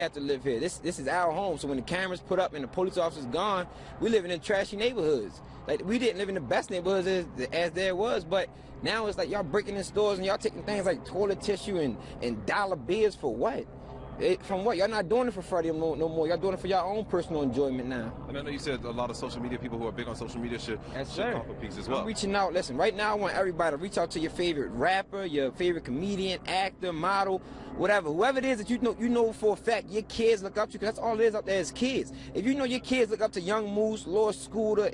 have to live here. This is our home. So when the cameras put up and the police officers gone, we living in trashy neighborhoods. Like, we didn't live in the best neighborhoods as there was, but now it's like y'all breaking in stores and y'all taking things like toilet tissue and dollar bills for what? From what? Y'all not doing it for Freddie no more. Y'all doing it for your own personal enjoyment now. And I know you said a lot of social media people who are big on social media should call for peace as well. I'm reaching out. Listen, right now I want everybody to reach out to your favorite rapper, your favorite comedian, actor, model, whatever. Whoever it is that you know for a fact your kids look up to, because that's all it is out there is kids. If you know your kids look up to Young Moose, Lord Scooter,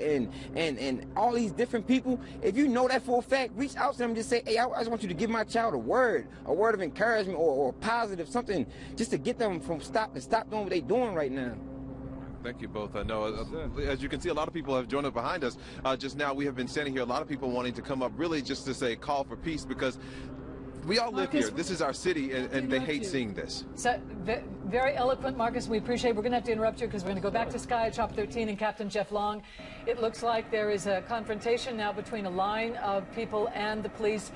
and all these different people, if you know that for a fact, reach out to them and just say, hey, I just want you to give my child a word of encouragement or positive, something just to get them from stop doing what they're doing right now. Thank you both. I know, as you can see, a lot of people have joined us behind us. Just now, we have been standing here, a lot of people wanting to come up really just to say call for peace, because we all live here. This is our city, and they hate seeing this. So, very eloquent, Marcus. We appreciate it. We're going to have to interrupt you because we're going to go back to Sky at Shop 13 and Captain Jeff Long. It looks like there is a confrontation now between a line of people and the police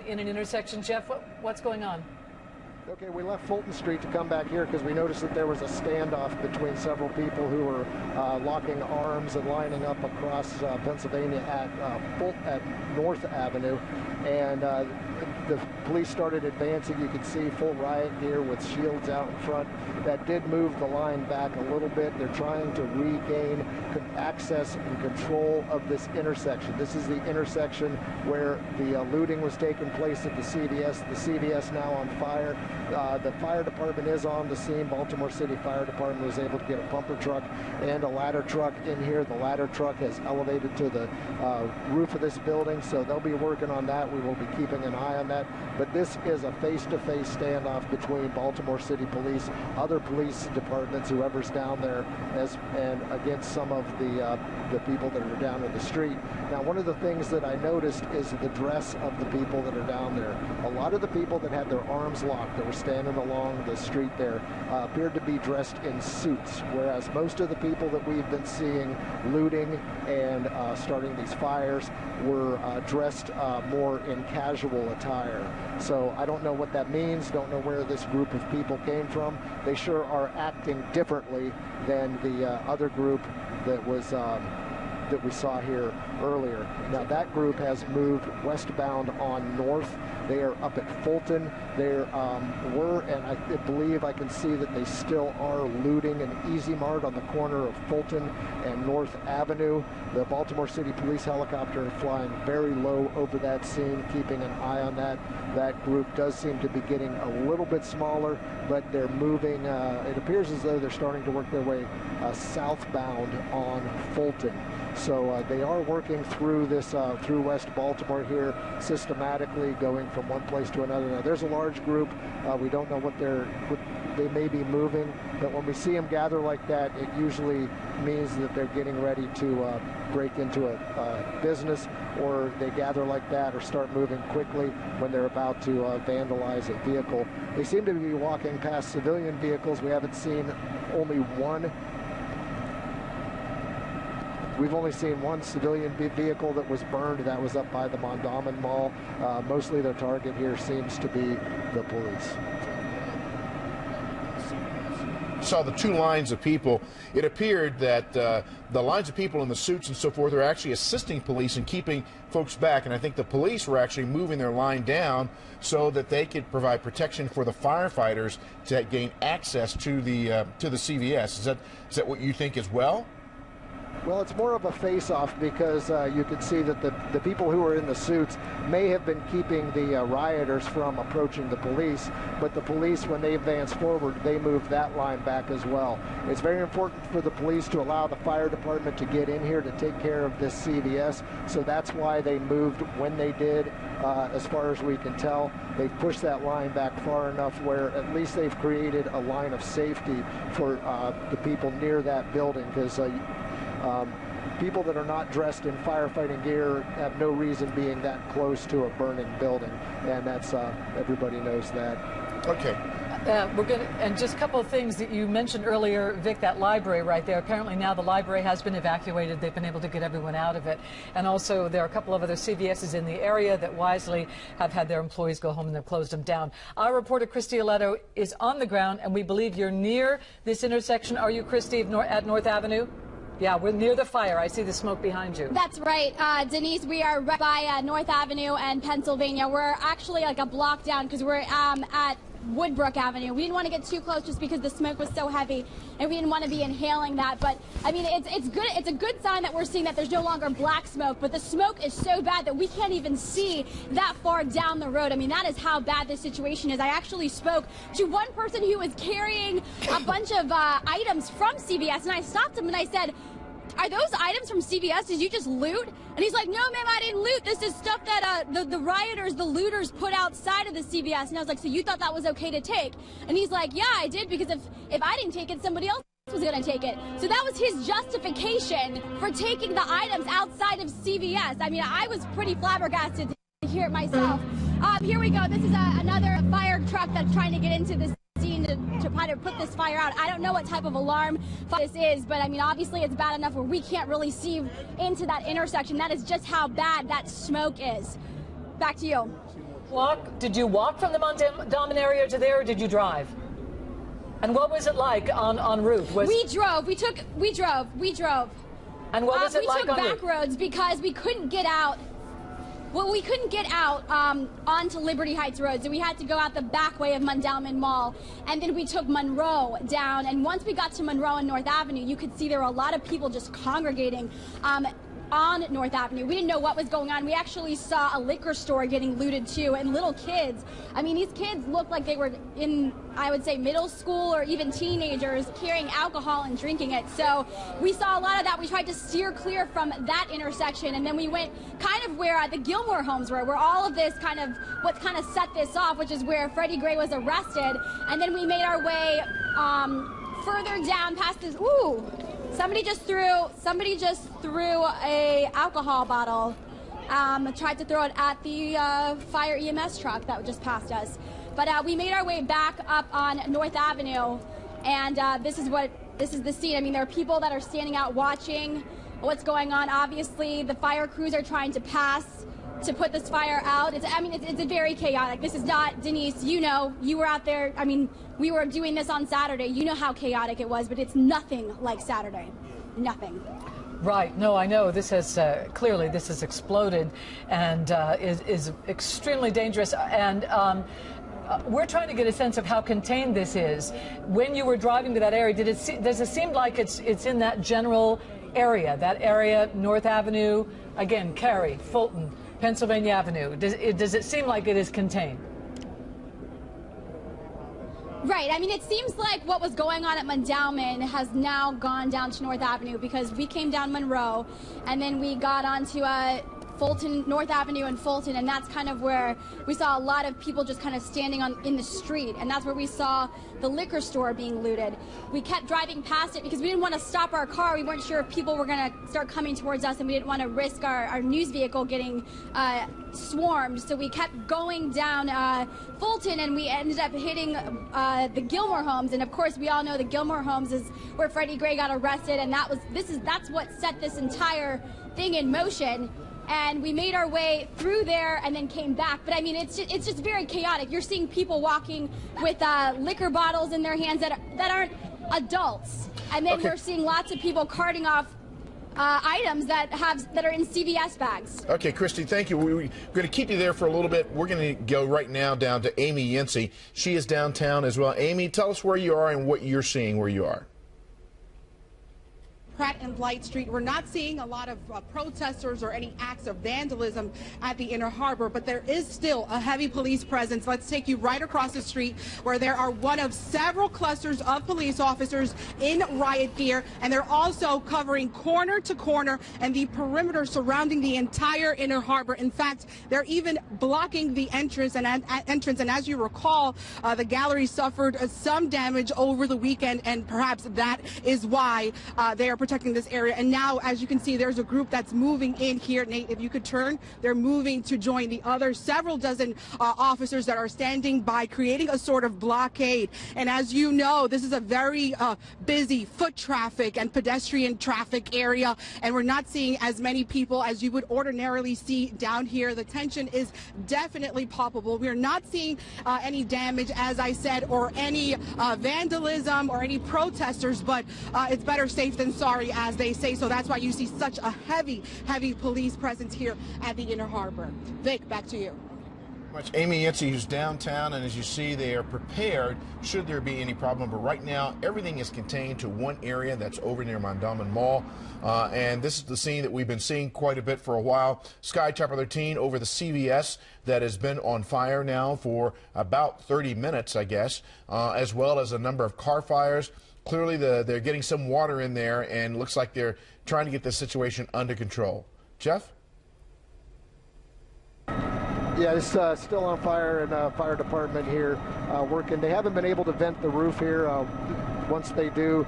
in an intersection. Jeff, what's going on? Okay, we left Fulton Street to come back here because we noticed that there was a standoff between several people who were locking arms and lining up across Pennsylvania at North Avenue, and the police started advancing. You could see full riot gear with shields out in front. That did move the line back a little bit. They're trying to regain access and control of this intersection. This is the intersection where the looting was taking place at the CVS. The CVS now on fire. The fire department is on the scene. Baltimore City Fire Department was able to get a pumper truck and a ladder truck in here. The ladder truck has elevated to the roof of this building, so they'll be working on that. We will be keeping an eye on that. But this is a face-to-face standoff between Baltimore City Police, other police departments, whoever's down there, and against some of the people that are down in the street. Now, one of the things that I noticed is the dress of the people that are down there. A lot of the people that had their arms locked, that were standing along the street there, appeared to be dressed in suits, whereas most of the people that we've been seeing looting and starting these fires were dressed more in casual attire. So I don't know what that means, don't know where this group of people came from. They sure are acting differently than the other group that was that we saw here earlier. Now that group has moved westbound on North. They are up at Fulton. There and I believe I can see that they still are looting an Easy Mart on the corner of Fulton and North Avenue. The Baltimore City Police helicopter is flying very low over that scene, keeping an eye on that. That group does seem to be getting a little bit smaller, but they're moving. It appears as though they're starting to work their way southbound on Fulton. So they are working through this, through West Baltimore here, systematically going from one place to another. Now, there's a large group. We don't know what they may be moving, but when we see them gather like that, it usually means that they're getting ready to break into a business, or they gather like that or start moving quickly when they're about to vandalize a vehicle. They seem to be walking past civilian vehicles. We haven't seen only one. We've only seen one civilian vehicle that was burned. That was up by the Mondawmin Mall. Mostly their target here seems to be the police. Saw the two lines of people. It appeared that the lines of people in the suits and so forth are actually assisting police in keeping folks back, and I think the police were actually moving their line down so that they could provide protection for the firefighters to gain access to the CVS. Is that what you think as well? Well, it's more of a face-off because you can see that the people who are in the suits may have been keeping the rioters from approaching the police, but the police, when they advance forward, they move that line back as well. It's very important for the police to allow the fire department to get in here to take care of this CVS, so that's why they moved when they did. As far as we can tell, they've pushed that line back far enough where at least they've created a line of safety for the people near that building, because people that are not dressed in firefighting gear have no reason being that close to a burning building, and that's everybody knows that. Okay. We're going to, and just a couple of things that you mentioned earlier, Vic, that library right there. Apparently now the library has been evacuated. They've been able to get everyone out of it. And also there are a couple of other CVS's in the area that wisely have had their employees go home and they've closed them down. Our reporter, Christy Aletto, is on the ground, and we believe you're near this intersection. Are you, Christy, at North Avenue? Yeah, we're near the fire. I see the smoke behind you. That's right, Denise. We are right by North Avenue and Pennsylvania. We're actually like a block down because we're at Woodbrook Avenue. We didn't want to get too close just because the smoke was so heavy, and we didn't want to be inhaling that. But I mean, it's good. It's a good sign that we're seeing that there's no longer black smoke, but the smoke is so bad that we can't even see that far down the road. I mean, that is how bad this situation is. I actually spoke to one person who was carrying a bunch of items from CVS, and I stopped him and I said, "Are those items from CVS? Did you just loot?" And he's like, "No, ma'am, I didn't loot. This is stuff that the rioters, the looters put outside of the CVS." And I was like, "So you thought that was okay to take?" And he's like, "Yeah, I did, because if I didn't take it, somebody else was going to take it." So that was his justification for taking the items outside of CVS. I mean, I was pretty flabbergasted to hear it myself. Here we go. This is another fire truck that's trying to get into this scene to try to put this fire out. I don't know what type of alarm this is, but I mean, obviously it's bad enough where we can't really see into that intersection. That is just how bad that smoke is. Back to you. Did you walk from the Mondawmin area to there, or did you drive? And what was it like en route? We drove. We drove. And what was it like on route? We took back roads because we couldn't get out. Well, we couldn't get out onto Liberty Heights Road, so we had to go out the back way of Mondawmin Mall, and then we took Monroe down, and once we got to Monroe and North Avenue, you could see there were a lot of people just congregating on North Avenue. We didn't know what was going on. We actually saw a liquor store getting looted too, and little kids. I mean, these kids looked like they were in, I would say, middle school or even teenagers, carrying alcohol and drinking it. So we saw a lot of that. We tried to steer clear from that intersection, and then we went kind of where the Gilmore homes were, where all of this what kind of set this off, which is where Freddie Gray was arrested. And then we made our way further down past this. Ooh. Somebody just threw a alcohol bottle, tried to throw it at the fire EMS truck that just passed us. But we made our way back up on North Avenue, and this is the scene. I mean, there are people that are standing out watching what's going on. Obviously, the fire crews are trying to pass to put this fire out. It's very chaotic. This is not, Denise, you know, you were out there. I mean, we were doing this on Saturday. You know how chaotic it was, but it's nothing like Saturday. Nothing. Right. No, I know. This has clearly this has exploded and is extremely dangerous. And we're trying to get a sense of how contained this is. When you were driving to that area, does it seem like it's in that general area? That area, North Avenue, again, Cary, Fulton, Pennsylvania Avenue. Does it seem like it is contained? Right. I mean, it seems like what was going on at Mondawmin has now gone down to North Avenue, because we came down Monroe and then we got onto Fulton, North Avenue and Fulton, and that's kind of where we saw a lot of people just kind of standing in the street, and that's where we saw the liquor store being looted. We kept driving past it because we didn't want to stop our car. We weren't sure if people were going to start coming towards us, and we didn't want to risk our news vehicle getting swarmed. So we kept going down Fulton, and we ended up hitting the Gilmore homes. And of course, we all know the Gilmore homes is where Freddie Gray got arrested, and that's what set this entire thing in motion. And we made our way through there and then came back. But I mean, it's just very chaotic. You're seeing people walking with liquor bottles in their hands that aren't adults, and then we're seeing lots of people carting off items that are in CVS bags. Okay, Christy, thank you. We're going to keep you there for a little bit. We're going to go right now down to Amy Yancey. She is downtown as well. Amy, tell us where you are and what you're seeing where you are. Pratt and Light Street. We're not seeing a lot of protesters or any acts of vandalism at the Inner Harbor, but there is still a heavy police presence. Let's take you right across the street, where there are one of several clusters of police officers in riot gear, and they're also covering corner to corner and the perimeter surrounding the entire Inner Harbor. In fact, they're even blocking the entrance. And as you recall, the gallery suffered some damage over the weekend, and perhaps that is why they are protecting this area. And now, as you can see, there's a group that's moving in here. Nate, if you could turn, they're moving to join the other several dozen officers that are standing by, creating a sort of blockade. And as you know, this is a very busy foot traffic and pedestrian traffic area, and we're not seeing as many people as you would ordinarily see down here. The tension is definitely palpable. We're not seeing any damage, as I said, or any vandalism or any protesters, but it's better safe than sorry, as they say. So that's why you see such a heavy police presence here at the Inner Harbor. Vic, back to you. Much. Amy Yancey, who's downtown, and as you see, they are prepared should there be any problem. But right now, everything is contained to one area that's over near Mondawmin Mall. And this is the scene that we've been seeing quite a bit for a while. Sky Chopper 13 over the CVS that has been on fire now for about 30 minutes, I guess, as well as a number of car fires. Clearly, they're getting some water in there, and looks like they're trying to get the situation under control. Jeff? Yeah, it's still on fire, and fire department here working. They haven't been able to vent the roof here. Once they do,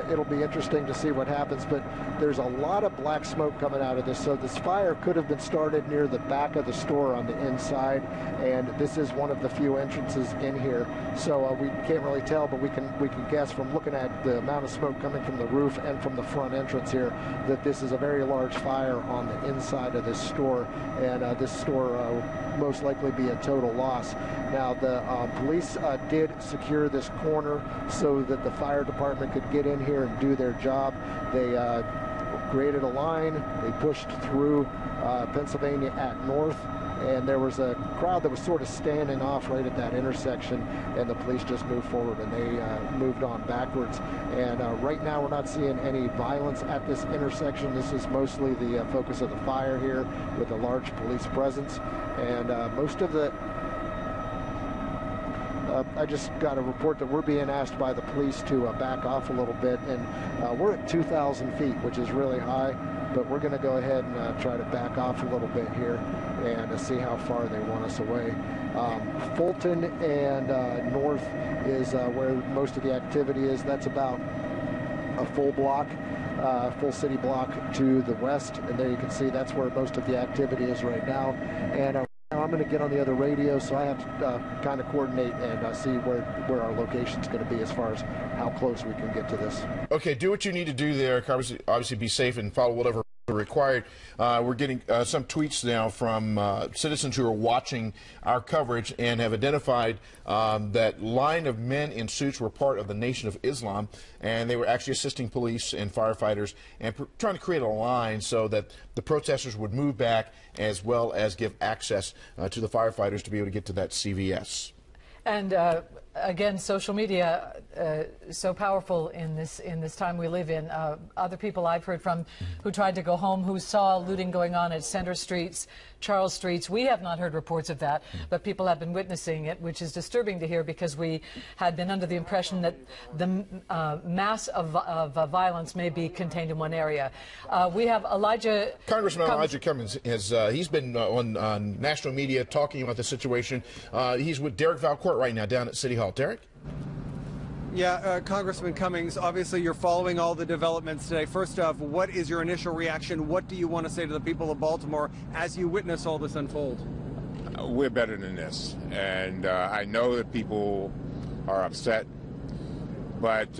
it'll be interesting to see what happens, but there's a lot of black smoke coming out of this. So this fire could have been started near the back of the store on the inside, and this is one of the few entrances in here. So we can't really tell, but we can guess from looking at the amount of smoke coming from the roof and from the front entrance here that this is a very large fire on the inside of this store, and this store most likely be a total loss. Now the police did secure this corner so that the fire department could get in here and do their job. They created a line, they pushed through Pennsylvania at North, and there was a crowd that was sort of standing off right at that intersection, and the police just moved forward and they moved on backwards. And right now we're not seeing any violence at this intersection. This is mostly the focus of the fire here with a large police presence, and most of the I just got a report that we're being asked by the police to back off a little bit, and we're at 2,000 feet, which is really high, but we're going to go ahead and try to back off a little bit here and see how far they want us away. Fulton and North is where most of the activity is. That's about a full block, full city block to the west, and there you can see that's where most of the activity is right now. And I'm going to get on the other radio, so I have to kind of coordinate and see where our location's going to be as far as how close we can get to this. Okay, do what you need to do there. Obviously be safe and follow whatever required. We're getting some tweets now from citizens who are watching our coverage and have identified that line of men in suits were part of the Nation of Islam, and they were actually assisting police and firefighters and trying to create a line so that the protesters would move back, as well as give access to the firefighters to be able to get to that CVS. And again, social media so powerful in this time we live in. Other people I've heard from who tried to go home, who saw looting going on at Center Streets, Charles Streets. We have not heard reports of that, but people have been witnessing it, which is disturbing to hear, because we had been under the impression that the mass of violence may be contained in one area. We have Congressman Elijah Cummings has he's been on national media talking about the situation. He's with Derek Valcourt right now down at City Hall. Derek? Yeah, Congressman Cummings, obviously you're following all the developments today. First off, what is your initial reaction? What do you want to say to the people of Baltimore as you witness all this unfold? We're better than this, and I know that people are upset, but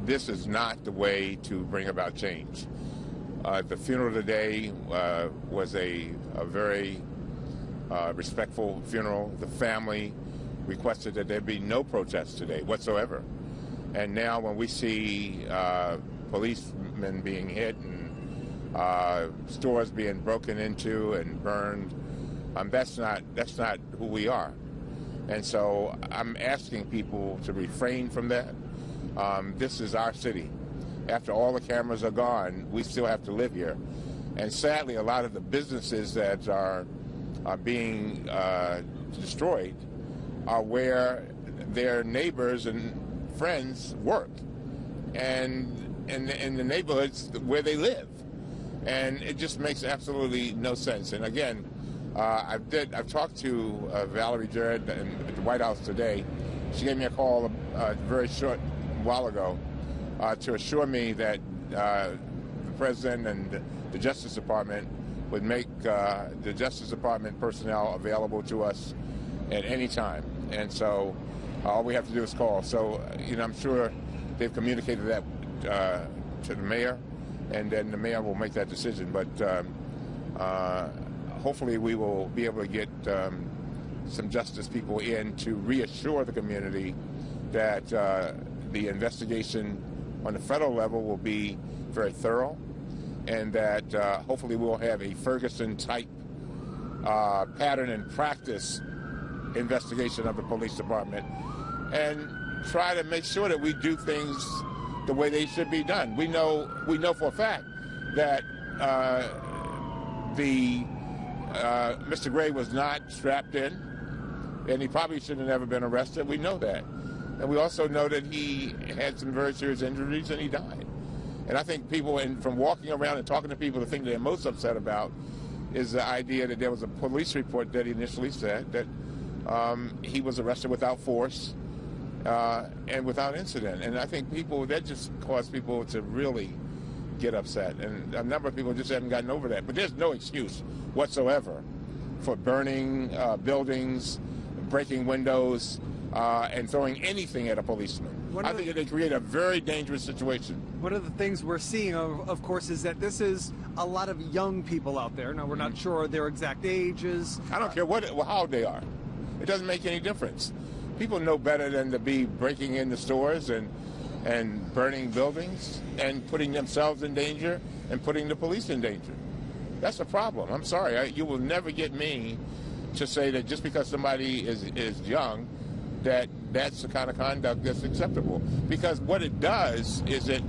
this is not the way to bring about change. The funeral today was a very respectful funeral. The family requested that there be no protest today whatsoever. And now when we see policemen being hit and stores being broken into and burned, that's not who we are. And so I'm asking people to refrain from that. This is our city. After all the cameras are gone, we still have to live here. And sadly, a lot of the businesses that are being destroyed are where their neighbors and friends work, and in the neighborhoods where they live, and it just makes absolutely no sense. And again, I've talked to Valerie Jarrett at the White House today. She gave me a call a very short while ago to assure me that the President and the Justice Department would make the Justice Department personnel available to us at any time. And so all we have to do is call. So, I'm sure they've communicated that to the mayor, and then the mayor will make that decision. But hopefully we will be able to get some justice people in to reassure the community that the investigation on the federal level will be very thorough, and that hopefully we'll have a Ferguson-type pattern and practice investigation of the police department, and try to make sure that we do things the way they should be done. We know for a fact that Mr. Gray was not strapped in, and he probably should have never been arrested. We know that. And we also know that he had some very serious injuries and he died. And I think people, from walking around and talking to people, the thing they're most upset about is the idea that there was a police report that initially said that he was arrested without force and without incident. And I think that just caused people to really get upset. And a number of people just haven't gotten over that. But there's no excuse whatsoever for burning buildings, breaking windows, and throwing anything at a policeman. I think they create a very dangerous situation. One of the things we're seeing, of course, is that this is a lot of young people out there. Now, we're not sure their exact ages. I don't care how old they are. It doesn't make any difference. People know better than to be breaking into stores and burning buildings and putting themselves in danger and putting the police in danger. That's a problem. I'm sorry. You will never get me to say that just because somebody is young, that's the kind of conduct that's acceptable. Because what it does is it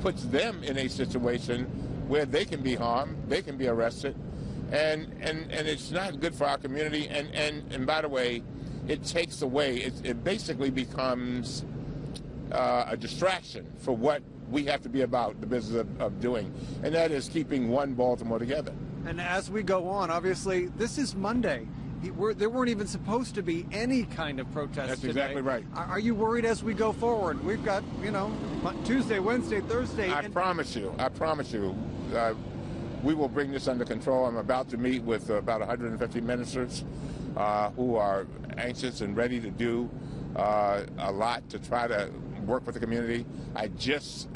puts them in a situation where they can be harmed, they can be arrested, and it's not good for our community. And by the way, it takes away, it basically becomes a distraction for what we have to be about, the business of doing, and that is keeping one Baltimore together. And as we go on, obviously, this is Monday. There weren't even supposed to be any kind of protest That's today. exactly right. Are you worried as we go forward? We've got, Tuesday, Wednesday, Thursday. I promise you, we will bring this under control. I'm about to meet with about 150 ministers who are anxious and ready to do a lot to try to work with the community. I just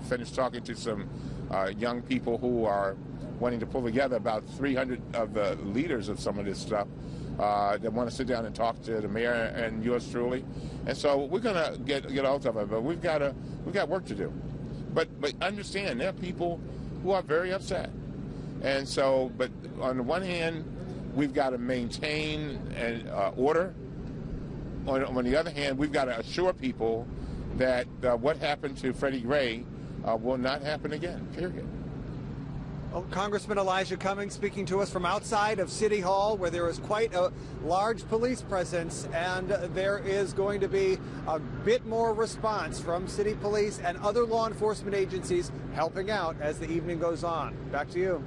finished talking to some young people who are wanting to pull together about 300 of the leaders of some of this stuff that want to sit down and talk to the mayor and yours truly. And so we're going to get out of it, but we've got work to do. But understand, there are people who are very upset. And so, but on the one hand, we've got to maintain order. On the other hand, we've got to assure people that what happened to Freddie Gray will not happen again, period. Well, Congressman Elijah Cummings speaking to us from outside of City Hall, where there is quite a large police presence, and there is going to be a bit more response from city police and other law enforcement agencies helping out as the evening goes on. Back to you.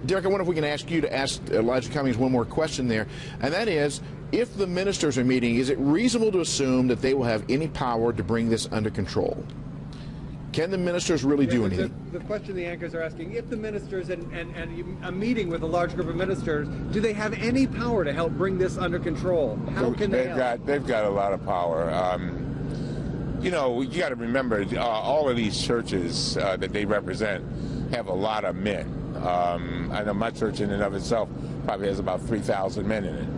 Derek, I wonder if we can ask you to ask Elijah Cummings one more question there, and that is, if the ministers are meeting, is it reasonable to assume that they will have any power to bring this under control? Can the ministers really do anything? The question the anchors are asking, if the ministers and a meeting with a large group of ministers, do they have any power to help bring this under control? How can they help? They've got a lot of power. You got to remember, all of these churches that they represent have a lot of men. I know my church in and of itself probably has about 3,000 men in it.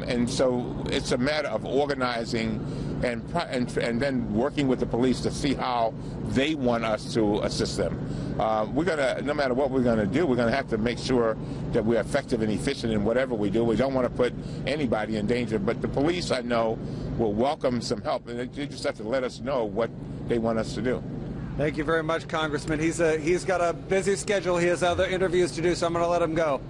And so it's a matter of organizing and then working with the police to see how they want us to assist them. We're gonna, no matter what we're gonna do, we're gonna have to make sure that we're effective and efficient in whatever we do. We don't want to put anybody in danger, but the police, I know, will welcome some help, and they just have to let us know what they want us to do. Thank you very much, Congressman. He's got a busy schedule. He has other interviews to do, so I'm going to let him go.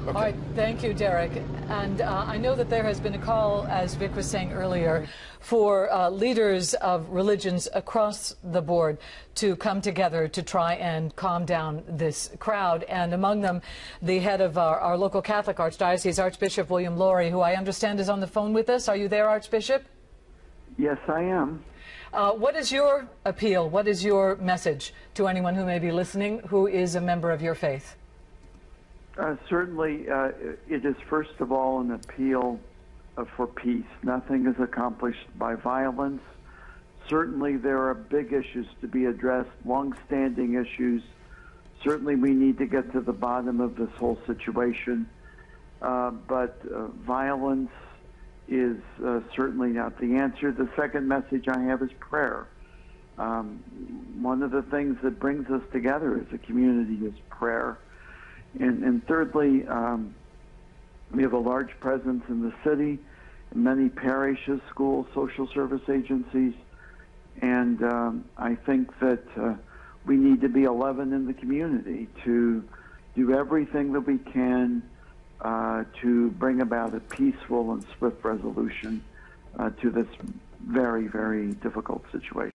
Okay. All right, thank you, Derek. And I know that there has been a call, as Vic was saying earlier, for leaders of religions across the board to come together to try and calm down this crowd. And among them, the head of our local Catholic Archdiocese, Archbishop William Lori, who I understand is on the phone with us. Are you there, Archbishop? Yes, I am. What is your appeal? What is your message to anyone who may be listening who is a member of your faith? Certainly, it is first of all an appeal for peace. Nothing is accomplished by violence. Certainly, there are big issues to be addressed, long-standing issues. Certainly, we need to get to the bottom of this whole situation. But violence is certainly not the answer. The second message I have is prayer. One of the things that brings us together as a community is prayer. And thirdly, we have a large presence in the city, in many parishes, schools, social service agencies, and I think that we need to be 11 in the community to do everything that we can to bring about a peaceful and swift resolution to this very, very difficult situation.